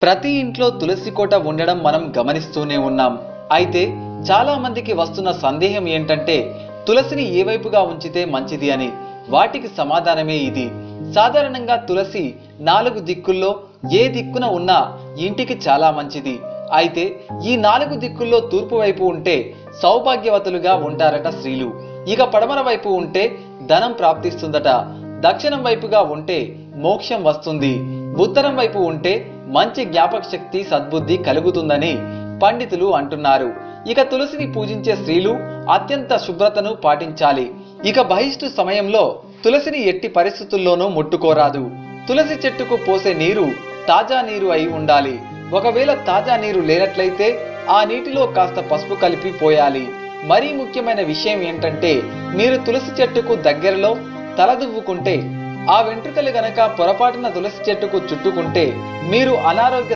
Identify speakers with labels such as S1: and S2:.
S1: ప్రతి ఇంట్లో తులసి కోట ఉండడం మనం గమనిస్తూనే ఉన్నాం. అయితే చాలా మందికి వస్తున్న సందేహం ఏంటంటే తులసిని ఏ వైపుగా ఉంచితే మంచిది అని. వాటికి సమాధానమే ఇది. సాధారణంగా తులసి 4 దిక్కుల్లో ఏ దిక్కున ఉన్నా ఇంటికి చాలా మంచిది. అయితే ఈ 4 దిక్కుల్లో తూర్పు వైపు ఉంటే సౌభాగ్యవతులుగా ఉంటారట స్త్రీలు. ఇక పడమర వైపు ఉంటే ధనం ప్రాప్తిస్తుందట. దక్షిణం వైపుగా ఉంటే మోక్షం వస్తుంది. ఉత్తరం వైపు ఉంటే మంచి జ్ఞాపక శక్తి, సద్బుద్ధి కలుగుతుందని పండితులు అంటున్నారు. ఇక తులసిని పూజించే స్త్రీలు అత్యంత శుభ్రతను పాటించాలి. ఇక బహిష్టు సమయంలో తులసిని ఎట్టి పరిస్థితుల్లోనూ ముట్టుకోరాదు. తులసి చెట్టుకు పోసే నీరు తాజా నీరు అయి ఉండాలి. ఒకవేళ తాజా నీరు లేనట్లయితే ఆ నీటిలో కాస్త పసుపు కలిపి పోయాలి. మరీ ముఖ్యమైన విషయం ఏంటంటే మీరు తులసి చెట్టుకు దగ్గరలో తలదువ్వుకుంటే ఆ వెంట్రుకలు గనక పొరపాటున తులసి చెట్టుకు చుట్టుకుంటే మీరు అనారోగ్య